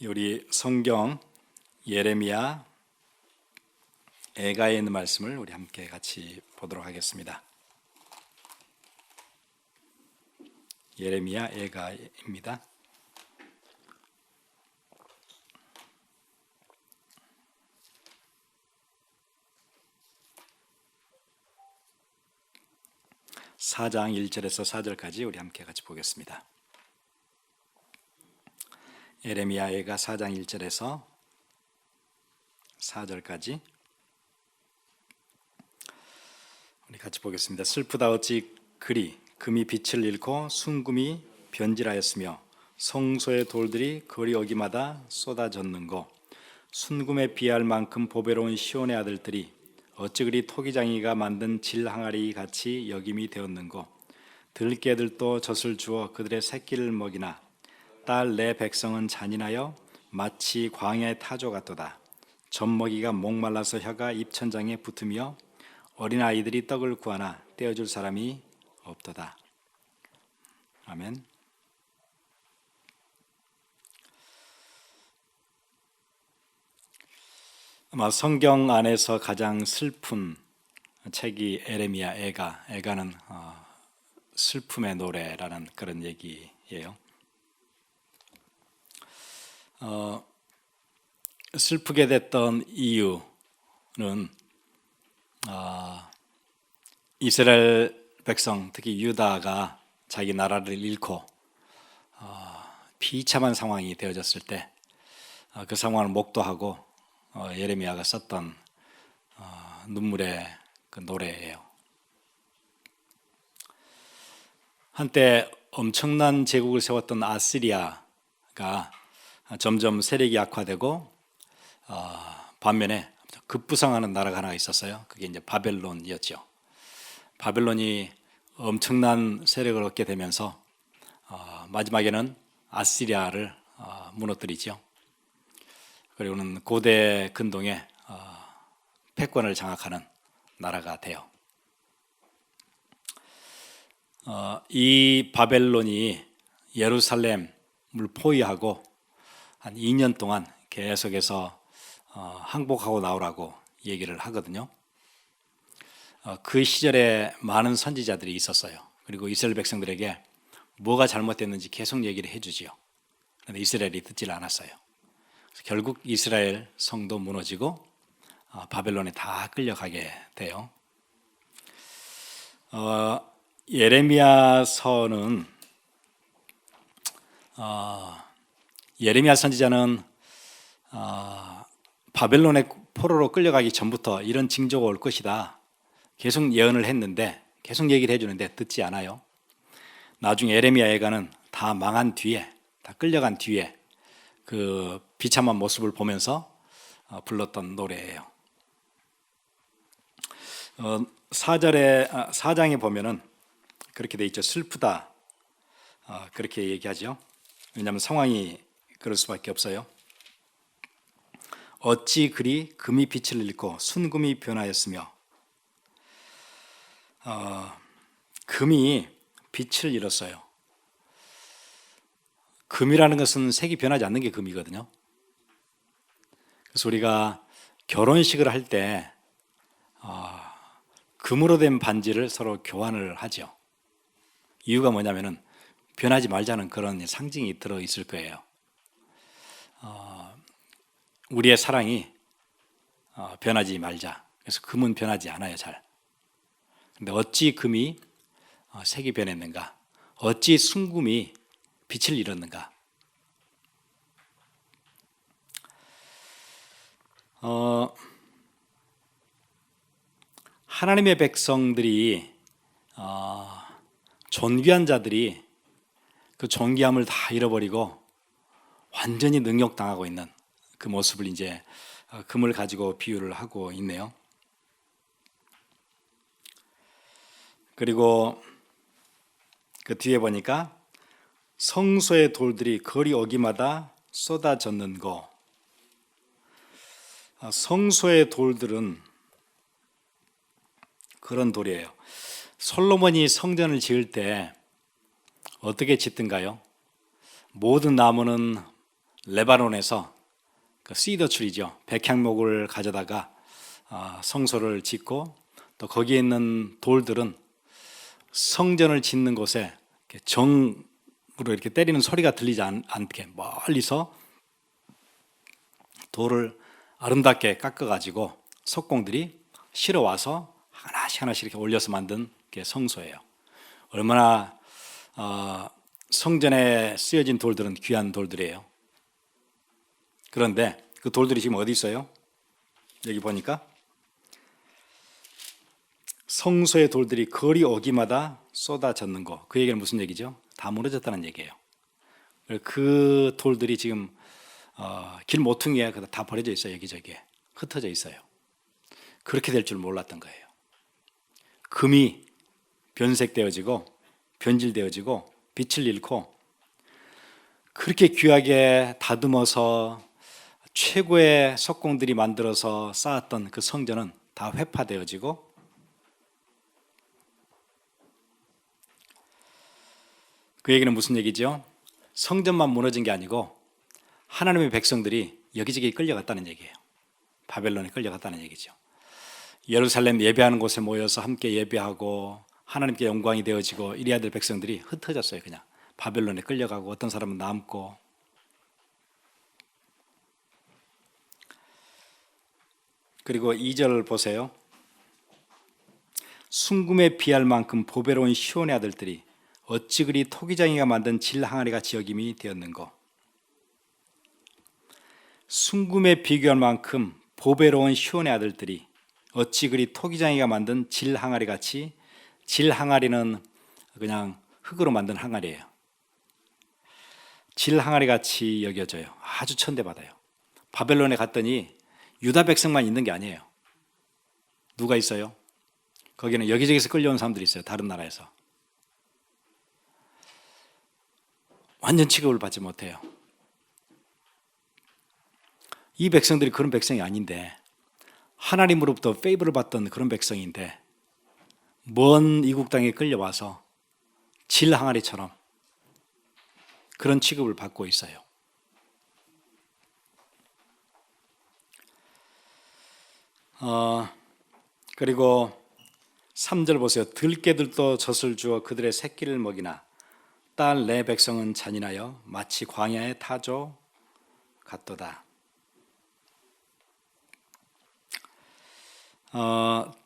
우리 성경 예레미야 애가에 있는 말씀을 우리 함께 같이 보도록 하겠습니다. 예레미야 애가입니다. (4장) 1절에서 4절까지 우리 함께 같이 보겠습니다. 예레미야 애가 4장 1절에서 4절까지 우리 같이 보겠습니다. 슬프다 어찌 그리 금이 빛을 잃고 순금이 변질하였으며 성소의 돌들이 거리 어기마다 쏟아졌는고 순금에 비할 만큼 보배로운 시온의 아들들이 어찌 그리 토기장이가 만든 질 항아리 같이 여김이 되었는고 들깨들도 젖을 주어 그들의 새끼를 먹이나 딸 내 백성은 잔인하여 마치 광야의 타조 같도다. 젖먹이가 목말라서 혀가 입천장에 붙으며 어린아이들이 떡을 구하나 떼어줄 사람이 없도다. 아멘. 아마 성경 안에서 가장 슬픈 책이 에레미야 애가는 슬픔의 노래라는 그런 얘기예요. 슬프게 됐던 이유는 이스라엘 백성, 특히 유다가 자기 나라를 잃고 비참한 상황이 되어졌을 때 그 상황을 목도하고 예레미야가 썼던 눈물의 그 노래예요. 한때 엄청난 제국을 세웠던 아시리아가 점점 세력이 약화되고 반면에 급부상하는 나라가 하나 있었어요. 그게 이제 바벨론이었죠. 바벨론이 엄청난 세력을 얻게 되면서 마지막에는 아시리아를 무너뜨리죠. 그리고는 고대 근동의 패권을 장악하는 나라가 돼요. 이 바벨론이 예루살렘을 포위하고 한 2년 동안 계속해서 항복하고 나오라고 얘기를 하거든요. 그 시절에 많은 선지자들이 있었어요. 그리고 이스라엘 백성들에게 뭐가 잘못됐는지 계속 얘기를 해주지요. 그런데 이스라엘이 듣질 않았어요. 결국 이스라엘 성도 무너지고 바벨론에 다 끌려가게 돼요. 예레미야서는 예레미야 선지자는 바벨론의 포로로 끌려가기 전부터 이런 징조가 올 것이다 계속 예언을 했는데, 계속 얘기를 해주는데 듣지 않아요. 나중에 예레미야 애가는 다 망한 뒤에, 다 끌려간 뒤에 그 비참한 모습을 보면서 불렀던 노래예요. 4장에 보면은 그렇게 돼 있죠. 슬프다, 그렇게 얘기하죠. 왜냐하면 상황이 그럴 수밖에 없어요. 어찌 그리 금이 빛을 잃고 순금이 변하였으며, 금이 빛을 잃었어요. 금이라는 것은 색이 변하지 않는 게 금이거든요. 그래서 우리가 결혼식을 할 때 금으로 된 반지를 서로 교환을 하죠. 이유가 뭐냐면은 변하지 말자는 그런 상징이 들어있을 거예요. 우리의 사랑이 변하지 말자. 그래서 금은 변하지 않아요, 잘. 근데 어찌 금이 색이 변했는가? 어찌 순금이 빛을 잃었는가? 하나님의 백성들이, 존귀한 자들이 그 존귀함을 다 잃어버리고 완전히 능욕당하고 있는 그 모습을 이제 금을 가지고 비유를 하고 있네요. 그리고 그 뒤에 보니까 성소의 돌들이 거리 어기마다 쏟아졌는고, 성소의 돌들은 그런 돌이에요. 솔로몬이 성전을 지을 때 어떻게 짓든가요? 모든 나무는 레바논에서 그 시더 트리죠. 백향목을 가져다가 성소를 짓고 또 거기에 있는 돌들은 성전을 짓는 곳에 정으로 이렇게 때리는 소리가 들리지 않게 멀리서 돌을 아름답게 깎아가지고 석공들이 실어 와서 하나씩 하나씩 이렇게 올려서 만든 게 성소예요. 얼마나 성전에 쓰여진 돌들은 귀한 돌들이에요. 그런데 그 돌들이 지금 어디 있어요? 여기 보니까 성소의 돌들이 거리 오기마다 쏟아졌는 거. 그 얘기는 무슨 얘기죠? 다 무너졌다는 얘기예요. 그 돌들이 지금 길 모퉁이에 다 버려져 있어요. 여기저기에 흩어져 있어요. 그렇게 될 줄 몰랐던 거예요. 금이 변색되어지고 변질되어지고 빛을 잃고 그렇게 귀하게 다듬어서 최고의 석공들이 만들어서 쌓았던 그 성전은 다 회파되어지고 그 얘기는 무슨 얘기죠? 성전만 무너진 게 아니고 하나님의 백성들이 여기저기 끌려갔다는 얘기예요. 바벨론에 끌려갔다는 얘기죠. 예루살렘 예배하는 곳에 모여서 함께 예배하고 하나님께 영광이 되어지고 이래야 될 백성들이 흩어졌어요. 그냥 바벨론에 끌려가고 어떤 사람은 남고. 그리고 2절 보세요. 순금에 비할 만큼 보배로운 시온의 아들들이 어찌 그리 토기장이가 만든 질 항아리같이 여김이 되었는고. 순금에 비교할 만큼 보배로운 시온의 아들들이 어찌 그리 토기장이가 만든 질 항아리같이. 질 항아리는 그냥 흙으로 만든 항아리예요. 질 항아리같이 여겨져요. 아주 천대받아요. 바벨론에 갔더니 유다 백성만 있는 게 아니에요. 누가 있어요? 거기는 여기저기서 끌려온 사람들이 있어요. 다른 나라에서. 완전 취급을 받지 못해요. 이 백성들이 그런 백성이 아닌데 하나님으로부터 페이버를 받던 그런 백성인데 먼 이국 땅에 끌려와서 질 항아리처럼 그런 취급을 받고 있어요. 그리고 3절 보세요. 들깨들도 젖을 주어 그들의 새끼를 먹이나 딸 내 백성은 잔인하여 마치 광야의 타조 같도다.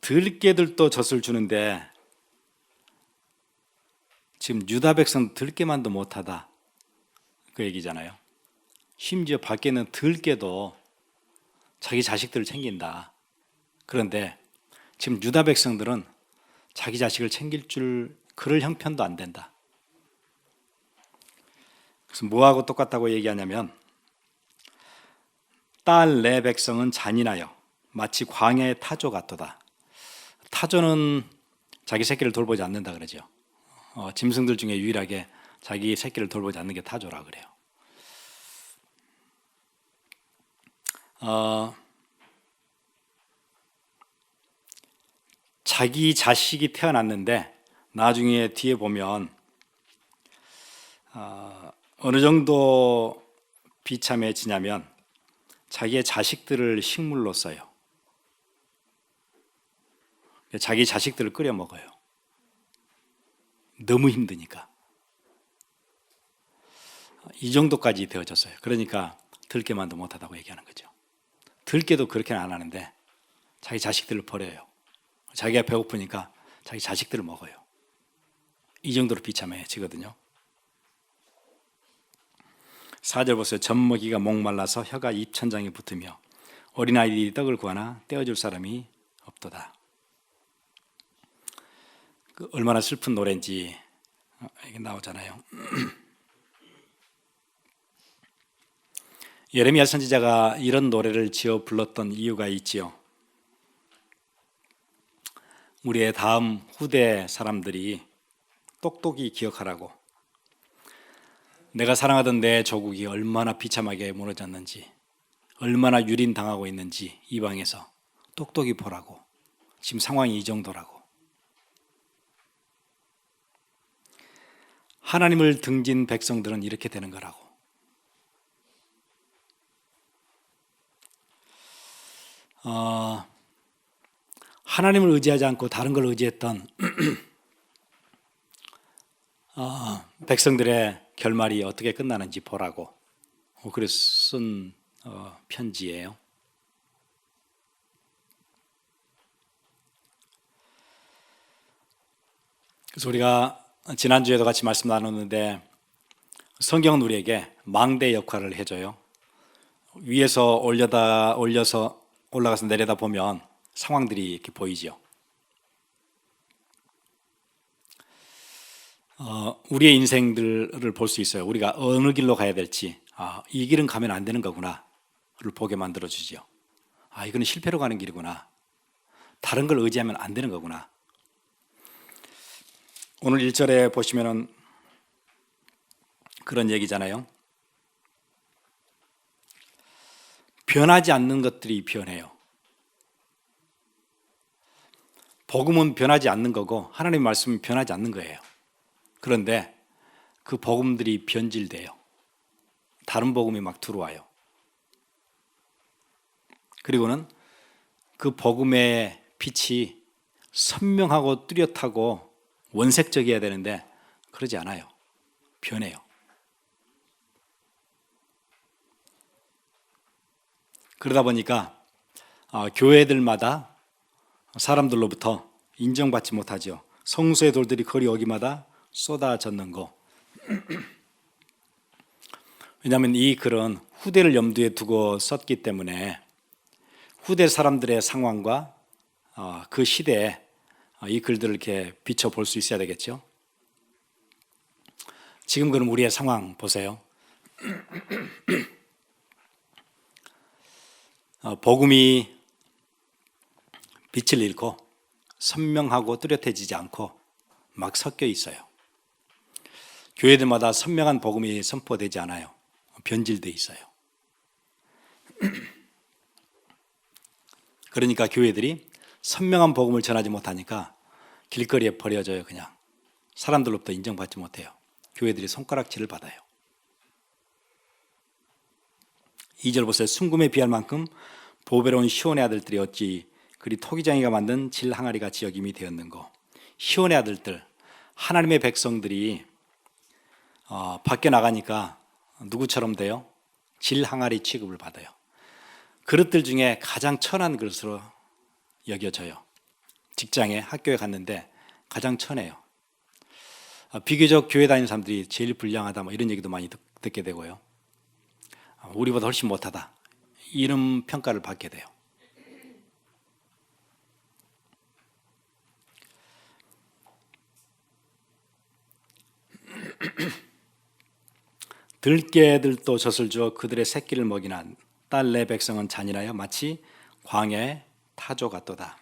들깨들도 젖을 주는데 지금 유다 백성 들깨만도 못하다 그 얘기잖아요. 심지어 밖에 있는 들깨도 자기 자식들을 챙긴다. 그런데 지금 유다 백성들은 자기 자식을 챙길 줄 그럴 형편도 안 된다. 그래서 뭐하고 똑같다고 얘기하냐면 딸 내 백성은 잔인하여 마치 광야의 타조 같도다. 타조는 자기 새끼를 돌보지 않는다 그러죠. 짐승들 중에 유일하게 자기 새끼를 돌보지 않는 게 타조라 그래요. 자기 자식이 태어났는데 나중에 뒤에 보면 어느 정도 비참해지냐면 자기의 자식들을 식물로 써요. 자기 자식들을 끓여 먹어요. 너무 힘드니까. 이 정도까지 되어졌어요. 그러니까 들깨만도 못하다고 얘기하는 거죠. 들깨도 그렇게는 안 하는데 자기 자식들을 버려요. 자기가 배고프니까 자기 자식들을 먹어요. 이 정도로 비참해지거든요. 4절 보세요. 젖먹이가 목말라서 혀가 입천장에 붙으며 어린아이들이 떡을 구하나 떼어줄 사람이 없도다. 얼마나 슬픈 노래인지 이게 나오잖아요. 예레미야 선지자가 이런 노래를 지어 불렀던 이유가 있지요. 우리의 다음 후대 사람들이 똑똑히 기억하라고. 내가 사랑하던 내 조국이 얼마나 비참하게 무너졌는지, 얼마나 유린당하고 있는지 이방에서 똑똑히 보라고. 지금 상황이 이 정도라고. 하나님을 등진 백성들은 이렇게 되는 거라고. 하나님을 의지하지 않고 다른 걸 의지했던 백성들의 결말이 어떻게 끝나는지 보라고 그래서 쓴 편지예요. 그래서 우리가 지난주에도 같이 말씀 나눴는데 성경은 우리에게 망대 역할을 해줘요. 위에서 올려서 올라가서 내려다 보면 상황들이 이렇게 보이죠. 우리의 인생들을 볼 수 있어요. 우리가 어느 길로 가야 될지, 이 길은 가면 안 되는 거구나를 보게 만들어주죠. 이거는 실패로 가는 길이구나. 다른 걸 의지하면 안 되는 거구나. 오늘 1절에 보시면은 그런 얘기잖아요. 변하지 않는 것들이 변해요. 복음은 변하지 않는 거고 하나님의 말씀은 변하지 않는 거예요. 그런데 그 복음들이 변질돼요. 다른 복음이 막 들어와요. 그리고는 그 복음의 빛이 선명하고 뚜렷하고 원색적이어야 되는데 그러지 않아요. 변해요. 그러다 보니까 교회들마다 사람들로부터 인정받지 못하죠. 성소의 돌들이 거리 어기마다 쏟아졌는 거. 왜냐하면 이 글은 후대를 염두에 두고 썼기 때문에 후대 사람들의 상황과 그 시대에 이 글들을 이렇게 비춰볼 수 있어야 되겠죠. 지금 그럼 우리의 상황 보세요. 복음이 빛을 잃고 선명하고 뚜렷해지지 않고 막 섞여 있어요. 교회들마다 선명한 복음이 선포되지 않아요. 변질되어 있어요. 그러니까 교회들이 선명한 복음을 전하지 못하니까 길거리에 버려져요. 그냥 사람들로부터 인정받지 못해요. 교회들이 손가락질을 받아요. 2절 보세요. 순금에 비할 만큼 보배로운 시온의 아들들이 어찌 그리 토기장이가 만든 질 항아리 같이 여김이 되었는고. 시온의 아들들, 하나님의 백성들이 밖에 나가니까 누구처럼 돼요? 질 항아리 취급을 받아요. 그릇들 중에 가장 천한 그릇으로 여겨져요. 직장에 학교에 갔는데 가장 천해요. 비교적 교회 다니는 사람들이 제일 불량하다 이런 얘기도 많이 듣게 되고요. 우리보다 훨씬 못하다 이런 평가를 받게 돼요. 들깨들도 젖을 주어 그들의 새끼를 먹이나 딸 내 백성은 잔인하여 마치 광야의 타조 같도다.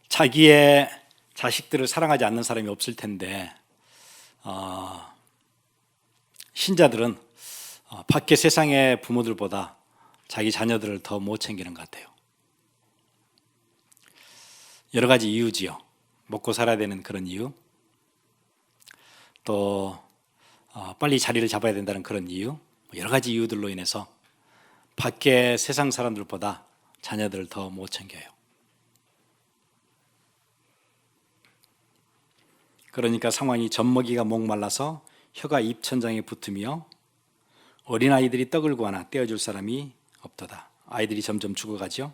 자기의 자식들을 사랑하지 않는 사람이 없을 텐데 신자들은 밖에 세상의 부모들보다 자기 자녀들을 더 못 챙기는 것 같아요. 여러 가지 이유지요. 먹고 살아야 되는 그런 이유, 또 빨리 자리를 잡아야 된다는 그런 이유, 여러 가지 이유들로 인해서 밖에 세상 사람들보다 자녀들을 더 못 챙겨요. 그러니까 상황이 젖먹이가 목말라서 혀가 입천장에 붙으며 어린아이들이 떡을 구하나 떼어줄 사람이 없도다. 아이들이 점점 죽어가죠.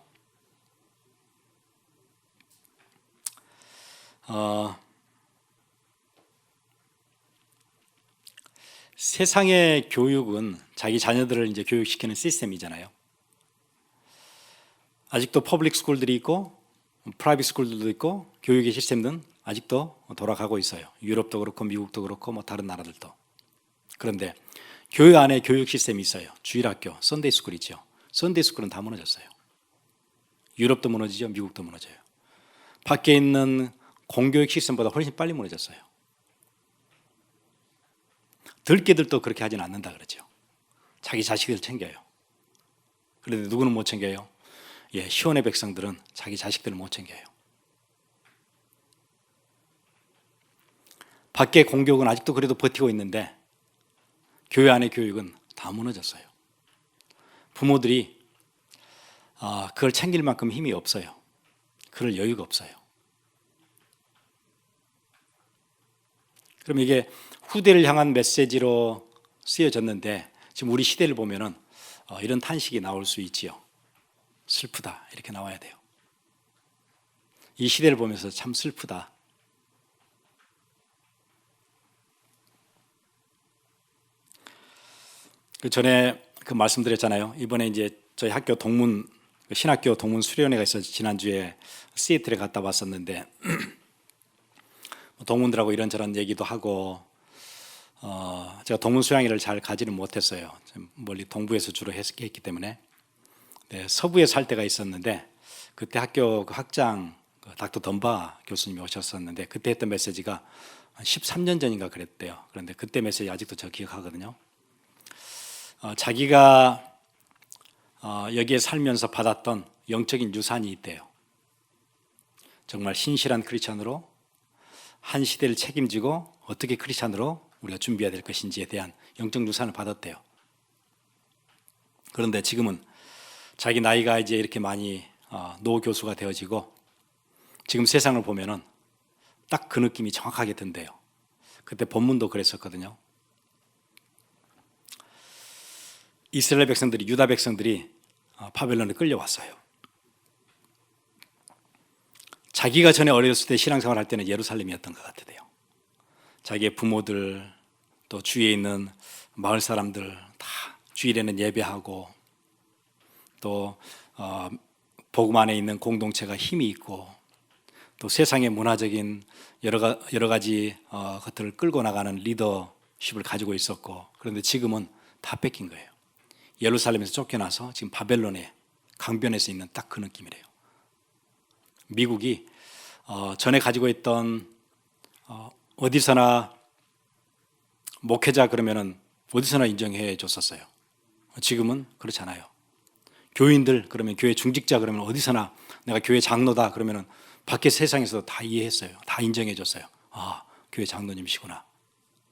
세상의 교육은 자기 자녀들을 이제 교육시키는 시스템이잖아요. 아직도 퍼블릭 스쿨들이 있고 프라이빗 스쿨들도 있고 교육의 시스템은 아직도 돌아가고 있어요. 유럽도 그렇고 미국도 그렇고 다른 나라들도. 그런데 교회 안에 교육 시스템이 있어요. 주일학교, 선데이 스쿨이죠. 선데이 스쿨은 다 무너졌어요. 유럽도 무너지죠. 미국도 무너져요. 밖에 있는 공교육 시스템보다 훨씬 빨리 무너졌어요. 들깨들도 그렇게 하진 않는다 그러죠. 자기 자식을 챙겨요. 그런데 누구는 못 챙겨요? 시온의 백성들은 자기 자식들을 못 챙겨요. 밖에 공교육은 아직도 그래도 버티고 있는데 교회 안의 교육은 다 무너졌어요. 부모들이 그걸 챙길 만큼 힘이 없어요. 그럴 여유가 없어요. 그럼 이게 후대를 향한 메시지로 쓰여졌는데 지금 우리 시대를 보면은 이런 탄식이 나올 수 있지요. 슬프다 이렇게 나와야 돼요. 이 시대를 보면서 참 슬프다. 그 전에 그 말씀드렸잖아요. 이번에 이제 저희 학교 신학교 동문 수련회가 있어서 지난주에 시애틀에 갔다 왔었는데 동문들하고 이런저런 얘기도 하고 제가 동문 수양회를 잘 가지는 못했어요. 멀리 동부에서 주로 했기 때문에. 네, 서부에 살 때가 있었는데 그때 학교 그 학장 닥터 덤바 교수님이 오셨었는데 그때 했던 메시지가 한 13년 전인가 그랬대요. 그런데 그때 메시지 아직도 저 기억하거든요. 자기가 여기에 살면서 받았던 영적인 유산이 있대요. 정말 신실한 크리스찬으로 한 시대를 책임지고 어떻게 크리스찬으로 우리가 준비해야 될 것인지에 대한 영적 유산을 받았대요. 그런데 지금은 자기 나이가 이제 이렇게 많이 노 교수가 되어지고 지금 세상을 보면은 딱 그 느낌이 정확하게 든대요. 그때 본문도 그랬었거든요. 이스라엘 백성들이, 유다 백성들이 바벨론에 끌려왔어요. 자기가 전에 어렸을 때 신앙생활 할 때는 예루살렘이었던 것 같아요. 자기의 부모들 또 주위에 있는 마을 사람들 다 주일에는 예배하고 또 복음 안에 있는 공동체가 힘이 있고 또 세상의 문화적인 여러 가지 것들을 끌고 나가는 리더십을 가지고 있었고 그런데 지금은 다 뺏긴 거예요. 예루살렘에서 쫓겨나서 지금 바벨론의 강변에서 있는 딱 그 느낌이래요. 미국이 전에 가지고 있던 어디서나 목회자 그러면은 어디서나 인정해 줬었어요. 지금은 그렇지 않아요. 교인들 그러면 교회 중직자 그러면 어디서나 내가 교회 장로다 그러면은 밖에 세상에서 다 이해했어요. 다 인정해 줬어요. 교회 장로님이시구나.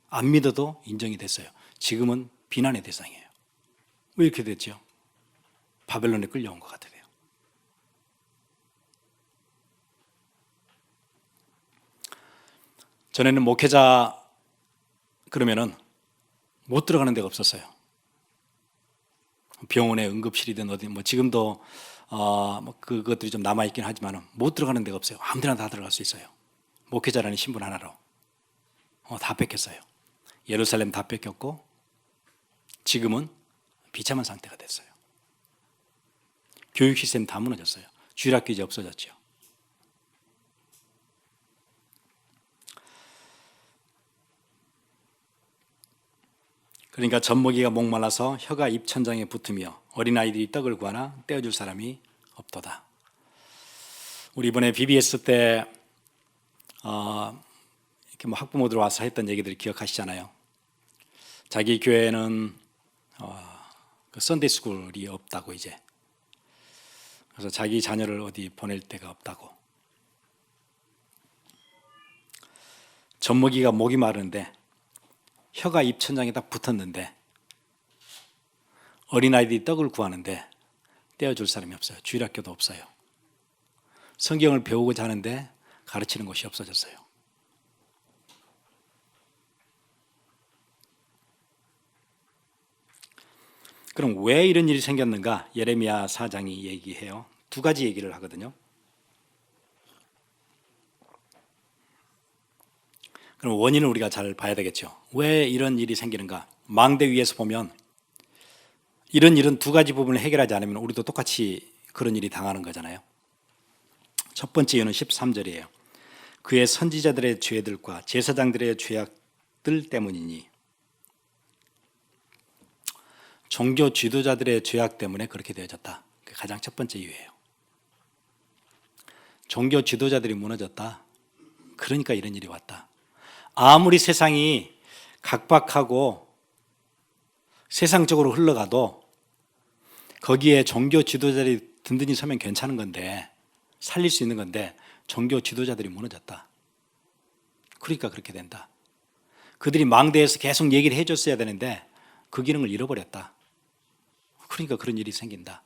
안 믿어도 인정이 됐어요. 지금은 비난의 대상이에요. 왜 이렇게 됐죠? 바벨론에 끌려온 것 같아요. 전에는 목회자 그러면은 못 들어가는 데가 없었어요. 병원에 응급실이든 어디 지금도 그것들이 좀 남아 있긴 하지만 못 들어가는 데가 없어요. 아무데나 다 들어갈 수 있어요. 목회자라는 신분 하나로 다 뺏겼어요. 예루살렘 다 뺏겼고 지금은 비참한 상태가 됐어요. 교육 시스템 다 무너졌어요. 주일학교 이제 없어졌죠. 그러니까 젖먹이가 목말라서 혀가 입천장에 붙으며 어린아이들이 떡을 구하나 떼어줄 사람이 없도다. 우리 이번에 BBS 때 이렇게 학부모들 와서 했던 얘기들 기억하시잖아요. 자기 교회는 그 썬데이 스쿨이 없다고 이제. 그래서 자기 자녀를 어디 보낼 데가 없다고. 젖먹이가 목이 마르는데 혀가 입천장에 딱 붙었는데 어린아이들이 떡을 구하는데 떼어줄 사람이 없어요. 주일학교도 없어요. 성경을 배우고자 하는데 가르치는 곳이 없어졌어요. 그럼 왜 이런 일이 생겼는가? 예레미야 4장이 얘기해요. 두 가지 얘기를 하거든요. 그럼 원인을 우리가 잘 봐야 되겠죠. 왜 이런 일이 생기는가? 망대 위에서 보면 이런 일은 두 가지 부분을 해결하지 않으면 우리도 똑같이 그런 일이 당하는 거잖아요. 첫 번째 이유는 13절이에요. 그의 선지자들의 죄들과 제사장들의 죄악들 때문이니. 종교 지도자들의 죄악 때문에 그렇게 되어졌다. 그게 가장 첫 번째 이유예요. 종교 지도자들이 무너졌다. 그러니까 이런 일이 왔다. 아무리 세상이 각박하고 세상적으로 흘러가도 거기에 종교 지도자들이 든든히 서면 괜찮은 건데 살릴 수 있는 건데 종교 지도자들이 무너졌다. 그러니까 그렇게 된다. 그들이 망대에서 계속 얘기를 해줬어야 되는데 그 기능을 잃어버렸다. 그러니까 그런 일이 생긴다.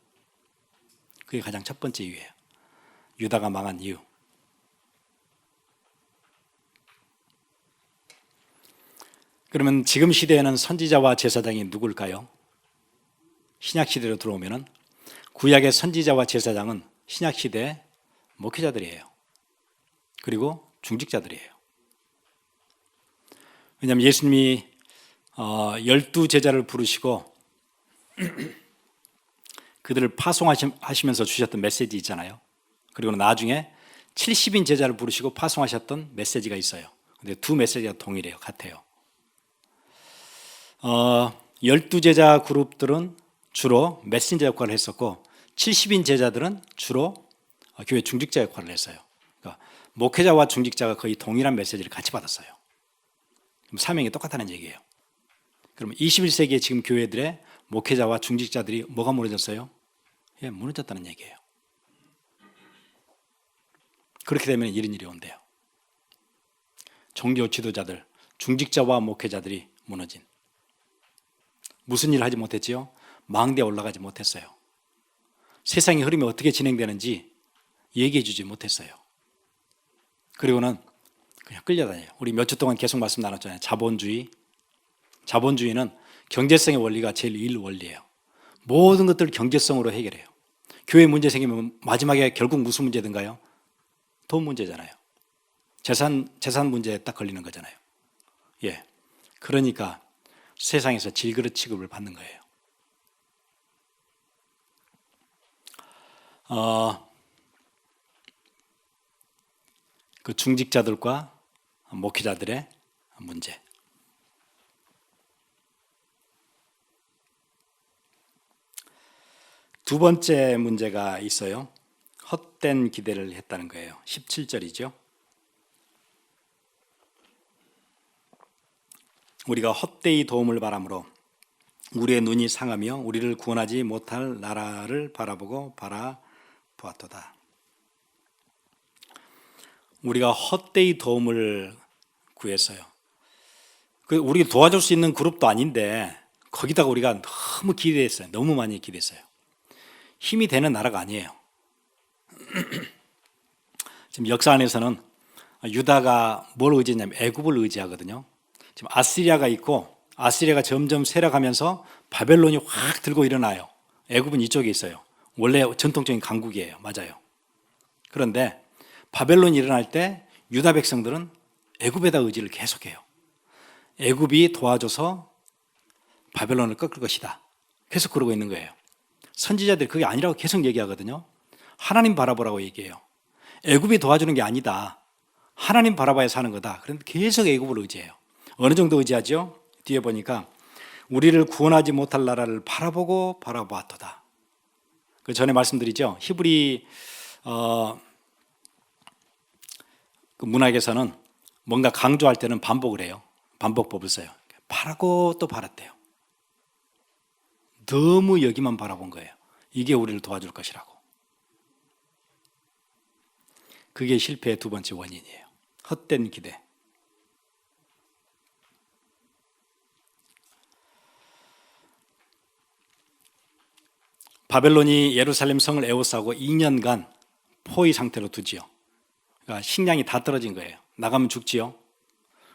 그게 가장 첫 번째 이유예요. 유다가 망한 이유. 그러면 지금 시대에는 선지자와 제사장이 누굴까요? 신약 시대로 들어오면은 구약의 선지자와 제사장은 신약 시대의 목회자들이에요. 그리고 중직자들이에요. 왜냐하면 예수님이 12제자를 부르시고 그들을 파송하시면서 주셨던 메시지 있잖아요. 그리고 나중에 70인 제자를 부르시고 파송하셨던 메시지가 있어요. 근데 두 메시지가 동일해요. 같아요. 12제자 그룹들은 주로 메신저 역할을 했었고 70인 제자들은 주로 교회 중직자 역할을 했어요. 그러니까 목회자와 중직자가 거의 동일한 메시지를 같이 받았어요. 그럼 사명이 똑같다는 얘기예요. 그럼 21세기의 지금 교회들의 목회자와 중직자들이 뭐가 무너졌어요? 예, 무너졌다는 얘기예요. 그렇게 되면 이런 일이 온대요. 종교 지도자들, 중직자와 목회자들이 무너진. 무슨 일을 하지 못했지요? 망대에 올라가지 못했어요. 세상의 흐름이 어떻게 진행되는지 얘기해 주지 못했어요. 그리고는 그냥 끌려다녀요. 우리 몇 주 동안 계속 말씀 나눴잖아요. 자본주의. 자본주의는 경제성의 원리가 제일 1원리예요. 모든 것들을 경제성으로 해결해요. 교회 문제 생기면 마지막에 결국 무슨 문제든가요? 돈 문제잖아요. 재산 문제에 딱 걸리는 거잖아요. 예. 그러니까 세상에서 질그릇 취급을 받는 거예요. 그 중직자들과 목회자들의 문제. 두 번째 문제가 있어요. 헛된 기대를 했다는 거예요. 17절이죠. 우리가 헛되이 도움을 바람으로 우리의 눈이 상하며 우리를 구원하지 못할 나라를 바라보고 바라보았도다. 우리가 헛되이 도움을 구했어요. 우리 도와줄 수 있는 그룹도 아닌데 거기다가 우리가 너무 기대했어요. 너무 많이 기대했어요. 힘이 되는 나라가 아니에요. 지금 역사 안에서는 유다가 뭘 의지했냐면 애굽을 의지하거든요. 지금 아시리아가 있고 아시리아가 점점 쇠락하면서 바벨론이 확 들고 일어나요. 애굽은 이쪽에 있어요. 원래 전통적인 강국이에요. 맞아요. 그런데 바벨론이 일어날 때 유다 백성들은 애굽에다 의지를 계속해요. 애굽이 도와줘서 바벨론을 꺾을 것이다. 계속 그러고 있는 거예요. 선지자들이 그게 아니라고 계속 얘기하거든요. 하나님 바라보라고 얘기해요. 애굽이 도와주는 게 아니다. 하나님 바라봐야 사는 거다. 그런데 계속 애굽을 의지해요. 어느 정도 의지하죠? 뒤에 보니까 우리를 구원하지 못할 나라를 바라보고 바라보았도다. 그 전에 말씀드리죠. 히브리 그 문학에서는 뭔가 강조할 때는 반복을 해요. 반복법을 써요. 바라고 또 바랐대요. 너무 여기만 바라본 거예요. 이게 우리를 도와줄 것이라고. 그게 실패의 두 번째 원인이에요. 헛된 기대. 바벨론이 예루살렘 성을 에워싸고 2년간 포위 상태로 두지요. 그러니까 식량이 다 떨어진 거예요. 나가면 죽지요.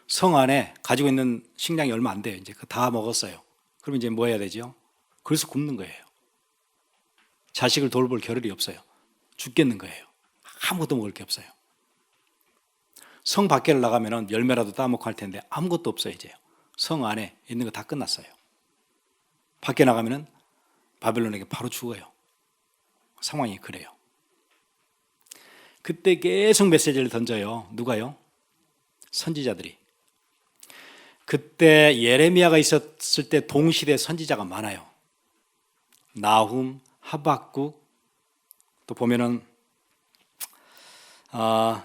성 안에 가지고 있는 식량이 얼마 안 돼요. 이제 다 먹었어요. 그럼 이제 뭐 해야 되죠? 그래서 굶는 거예요. 자식을 돌볼 겨를이 없어요. 죽겠는 거예요. 아무것도 먹을 게 없어요. 성 밖에를 나가면 열매라도 따먹고 할 텐데 아무것도 없어요. 이제요. 성 안에 있는 거 다 끝났어요. 밖에 나가면 바벨론에게 바로 죽어요. 상황이 그래요. 그때 계속 메시지를 던져요. 누가요? 선지자들이. 그때 예레미야가 있었을 때 동시대 선지자가 많아요. 나훔, 하박국, 또 보면은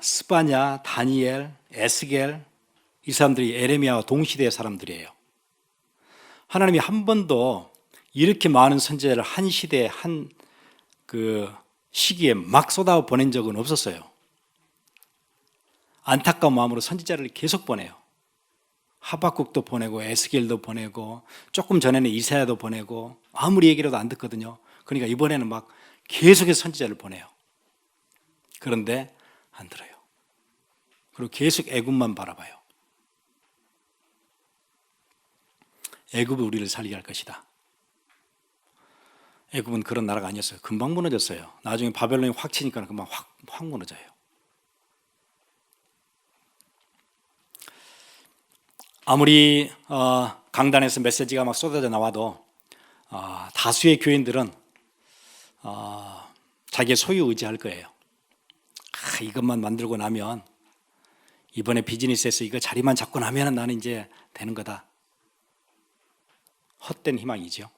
스바냐, 다니엘, 에스겔, 이 사람들이 예레미야와 동시대의 사람들이에요. 하나님이 한 번도 이렇게 많은 선지자를 한 시대에 한 그 시기에 막 쏟아 보낸 적은 없었어요. 안타까운 마음으로 선지자를 계속 보내요. 하박국도 보내고 에스겔도 보내고 조금 전에는 이사야도 보내고 아무리 얘기라도 안 듣거든요. 그러니까 이번에는 막 계속해서 선지자를 보내요. 그런데 안 들어요. 그리고 계속 애굽만 바라봐요. 애굽이 우리를 살리게 할 것이다. 애굽은 그런 나라가 아니었어요. 금방 무너졌어요. 나중에 바벨론이 확 치니까 금방 확 무너져요. 아무리 강단에서 메시지가 막 쏟아져 나와도 다수의 교인들은 자기의 소유 의지할 거예요. 이것만 만들고 나면, 이번에 비즈니스에서 이거 자리만 잡고 나면 나는 이제 되는 거다. 헛된 희망이죠.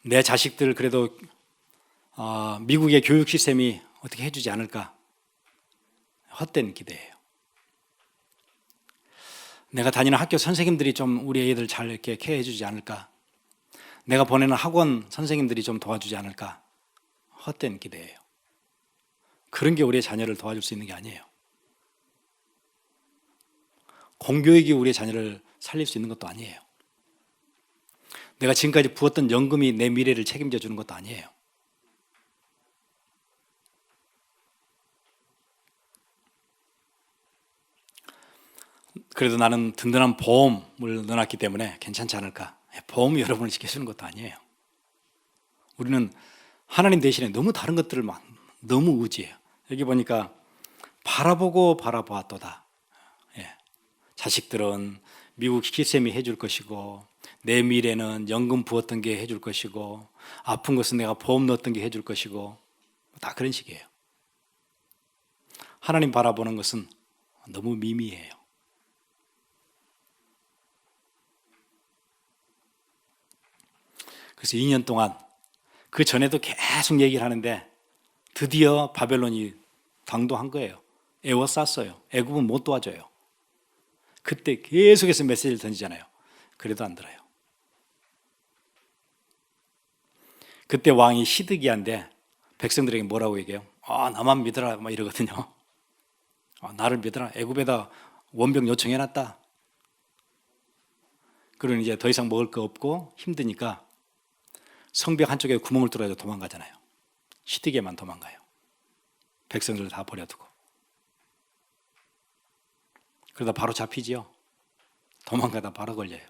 내 자식들 그래도 미국의 교육 시스템이 어떻게 해주지 않을까? 헛된 기대예요. 내가 다니는 학교 선생님들이 좀 우리 애들 잘 이렇게 케어해 주지 않을까? 내가 보내는 학원 선생님들이 좀 도와주지 않을까? 헛된 기대예요. 그런 게 우리의 자녀를 도와줄 수 있는 게 아니에요. 공교육이 우리의 자녀를 살릴 수 있는 것도 아니에요. 내가 지금까지 부었던 연금이 내 미래를 책임져 주는 것도 아니에요. 그래도 나는 든든한 보험을 넣어놨기 때문에 괜찮지 않을까? 보험이 여러분을 지켜주는 것도 아니에요. 우리는 하나님 대신에 너무 다른 것들을 너무 의지해요. 여기 보니까 바라보고 바라보았도다. 자식들은 미국 시스템이 해줄 것이고, 내 미래는 연금 부었던 게 해줄 것이고, 아픈 것은 내가 보험 넣었던 게 해줄 것이고, 다 그런 식이에요. 하나님 바라보는 것은 너무 미미해요. 그래서 2년 동안, 그 전에도 계속 얘기를 하는데 드디어 바벨론이 당도한 거예요. 애워쌌어요. 애굽은 못 도와줘요. 그때 계속해서 메시지를 던지잖아요. 그래도 안 들어요. 그때 왕이 시드기야인데 백성들에게 뭐라고 얘기해요? 나만 믿어라 막 이러거든요. 나를 믿어라. 애굽에다 원병 요청해놨다. 그러니 이제 더 이상 먹을 거 없고 힘드니까 성벽 한쪽에 구멍을 뚫어서 도망가잖아요. 시드기야만 도망가요. 백성들을 다 버려두고. 그러다 바로 잡히지요. 도망가다 바로 걸려요.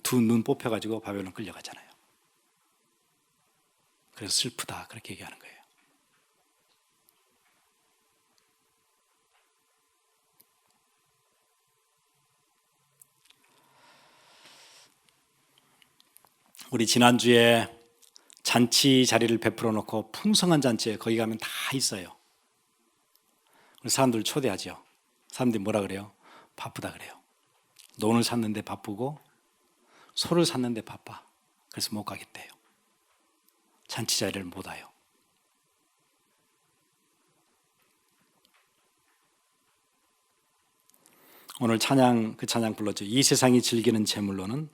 두 눈 뽑혀가지고 바벨론 끌려가잖아요. 그래서 슬프다 그렇게 얘기하는 거예요. 우리 지난주에 잔치 자리를 베풀어 놓고 풍성한 잔치에 거기 가면 다 있어요. 사람들 초대하죠. 사람들이 뭐라 그래요? 바쁘다 그래요. 논을 샀는데 바쁘고 소를 샀는데 바빠. 그래서 못 가겠대요. 잔치 자리를 못 와요. 오늘 그 찬양 불렀죠. 이 세상이 즐기는 재물로는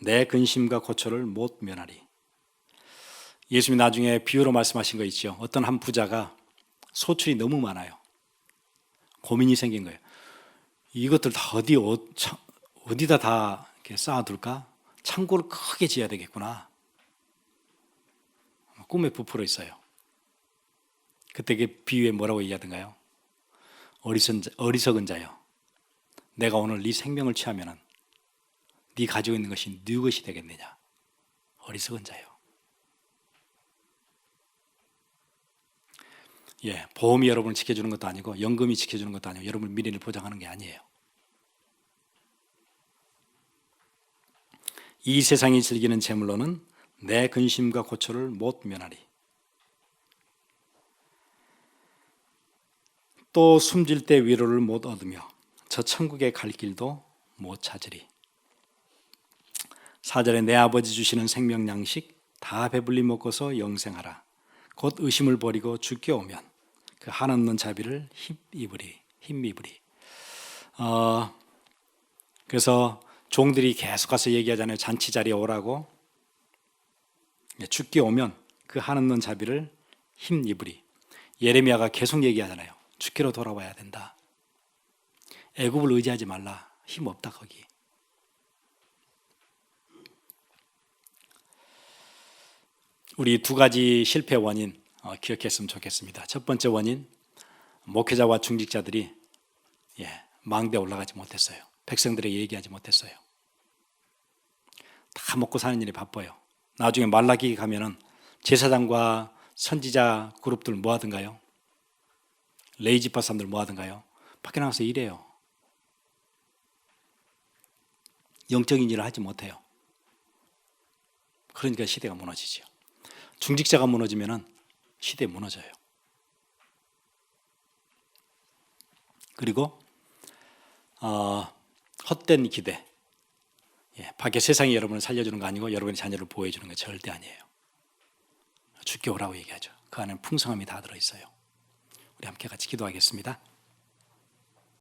내 근심과 고초를 못 면하리. 예수님이 나중에 비유로 말씀하신 거 있죠. 어떤 한 부자가 소출이 너무 많아요. 고민이 생긴 거예요. 이것들 다 어디다 다 이렇게 쌓아둘까? 창고를 크게 지어야 되겠구나. 꿈에 부풀어 있어요. 그때 그 비유에 뭐라고 얘기하던가요? 어리석은 자요. 내가 오늘 네 생명을 취하면은 네 가지고 있는 것이 네 것이 되겠느냐? 어리석은 자요. 보험이 여러분을 지켜주는 것도 아니고 연금이 지켜주는 것도 아니고 여러분 미래를 보장하는 게 아니에요. 이 세상이 즐기는 재물로는 내 근심과 고초를 못 면하리. 또 숨질 때 위로를 못 얻으며 저 천국에 갈 길도 못 찾으리. 4절에 내 아버지 주시는 생명 양식 다 배불리 먹고서 영생하라. 곧 의심을 버리고 주께 오면 그 한없는 자비를 힘입으리. 그래서 종들이 계속 가서 얘기하잖아요. 잔치 자리에 오라고. 주께 오면 그 한없는 자비를 힘입으리. 예레미야가 계속 얘기하잖아요. 주께로 돌아와야 된다. 애굽을 의지하지 말라. 힘 없다 거기. 우리 두 가지 실패 원인 기억했으면 좋겠습니다. 첫 번째 원인, 목회자와 중직자들이 망대에 올라가지 못했어요. 백성들에게 얘기하지 못했어요. 다 먹고 사는 일이 바빠요. 나중에 말라기 가면은 제사장과 선지자 그룹들 뭐 하던가요? 레이지파 사람들 뭐 하던가요? 밖에 나가서 일해요. 영적인 일을 하지 못해요. 그러니까 시대가 무너지죠. 중직자가 무너지면은 시대 무너져요. 그리고 헛된 기대. 밖에 세상이 여러분을 살려주는 거 아니고 여러분의 자녀를 보호해주는 거 절대 아니에요. 죽게 오라고 얘기하죠. 그 안에는 풍성함이 다 들어있어요. 우리 함께 같이 기도하겠습니다.